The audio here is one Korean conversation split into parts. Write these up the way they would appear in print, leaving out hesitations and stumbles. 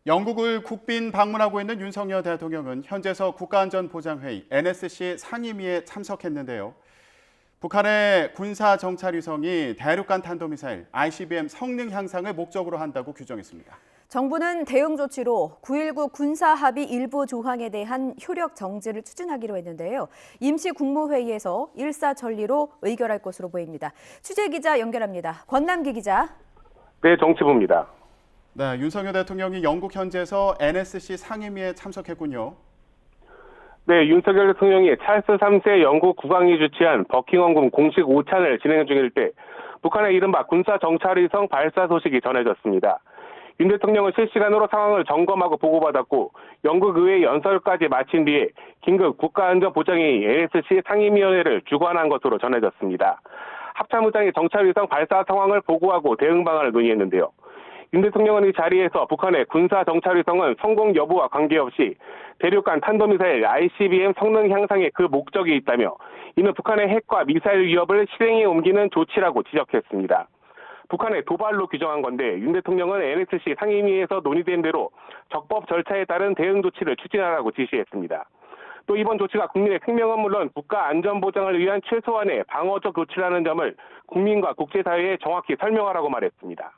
영국을 국빈 방문하고 있는 윤석열 대통령은 현재서 국가안전보장회의 NSC 상임위에 참석했는데요. 북한의 군사정찰위성이 대륙간 탄도미사일 ICBM 성능 향상을 목적으로 한다고 규정했습니다. 정부는 대응 조치로 9.19 군사합의 일부 조항에 대한 효력 정지를 추진하기로 했는데요. 임시국무회의에서 일사천리로 의결할 것으로 보입니다. 취재기자 연결합니다. 권남기 기자. 네, 정치부입니다. 네, 윤석열 대통령이 영국 현지에서 NSC 상임위에 참석했군요. 네, 윤석열 대통령이 찰스 3세 영국 국왕이 주최한 버킹엄궁 공식 오찬을 진행 중일 때 북한의 이른바 군사정찰위성 발사 소식이 전해졌습니다. 윤 대통령은 실시간으로 상황을 점검하고 보고받았고 영국 의회 연설까지 마친 뒤에 긴급 국가안전보장회의 NSC 상임위원회를 주관한 것으로 전해졌습니다. 합참의장이 정찰위성 발사 상황을 보고하고 대응 방안을 논의했는데요. 윤 대통령은 이 자리에서 북한의 군사정찰위성은 성공 여부와 관계없이 대륙간 탄도미사일 ICBM 성능 향상에 그 목적이 있다며 이는 북한의 핵과 미사일 위협을 실행에 옮기는 조치라고 지적했습니다. 북한의 도발로 규정한 건데 윤 대통령은 NSC 상임위에서 논의된 대로 적법 절차에 따른 대응 조치를 추진하라고 지시했습니다. 또 이번 조치가 국민의 생명은 물론 국가 안전보장을 위한 최소한의 방어적 조치라는 점을 국민과 국제사회에 정확히 설명하라고 말했습니다.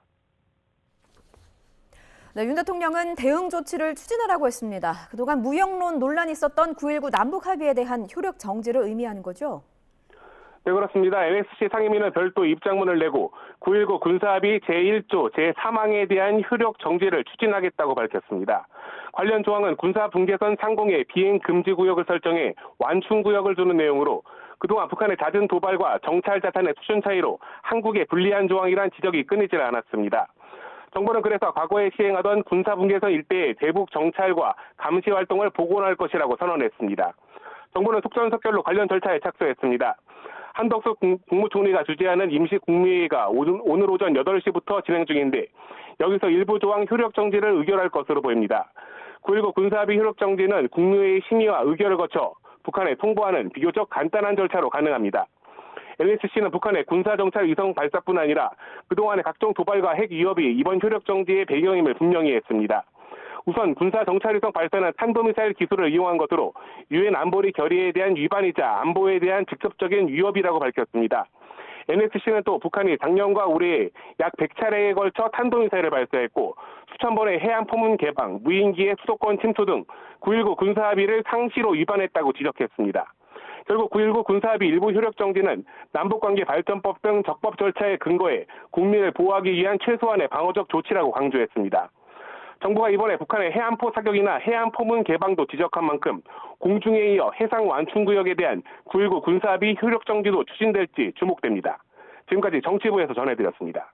네, 윤 대통령은 대응 조치를 추진하라고 했습니다. 그동안 무역론 논란이 있었던 9.19 남북 합의에 대한 효력 정지를 의미하는 거죠? 네, 그렇습니다. NSC 상임위는 별도 입장문을 내고 9.19 군사합의 제1조 제3항에 대한 효력 정지를 추진하겠다고 밝혔습니다. 관련 조항은 군사분계선 상공에 비행 금지 구역을 설정해 완충 구역을 주는 내용으로 그동안 북한의 잦은 도발과 정찰 자산의 수준 차이로 한국에 불리한 조항이란 지적이 끊이질 않았습니다. 정부는 그래서 과거에 시행하던 군사분계선 일대의 대북 정찰과 감시 활동을 복원할 것이라고 선언했습니다. 정부는 속전속결로 관련 절차에 착수했습니다. 한덕수 국무총리가 주재하는 임시국무회의가 오늘 오전 8시부터 진행 중인데 여기서 일부 조항 효력 정지를 의결할 것으로 보입니다. 9.19 군사합의 효력 정지는 국무회의 심의와 의결을 거쳐 북한에 통보하는 비교적 간단한 절차로 가능합니다. NSC는 북한의 군사정찰 위성 발사뿐 아니라 그동안의 각종 도발과 핵 위협이 이번 효력 정지의 배경임을 분명히 했습니다. 우선 군사정찰위성 발사는 탄도미사일 기술을 이용한 것으로 유엔 안보리 결의에 대한 위반이자 안보에 대한 직접적인 위협이라고 밝혔습니다. NSC는 또 북한이 작년과 올해 약 100차례에 걸쳐 탄도미사일을 발사했고 수천 번의 해안 포문 개방, 무인기의 수도권 침투 등 9.19 군사합의를 상시로 위반했다고 지적했습니다. 결국 9.19 군사합의 일부 효력 정지는 남북관계 발전법 등 적법 절차에 근거해 국민을 보호하기 위한 최소한의 방어적 조치라고 강조했습니다. 정부가 이번에 북한의 해안포 사격이나 해안 포문 개방도 지적한 만큼 공중에 이어 해상 완충구역에 대한 9.19 군사합의 효력 정지도 추진될지 주목됩니다. 지금까지 정치부에서 전해드렸습니다.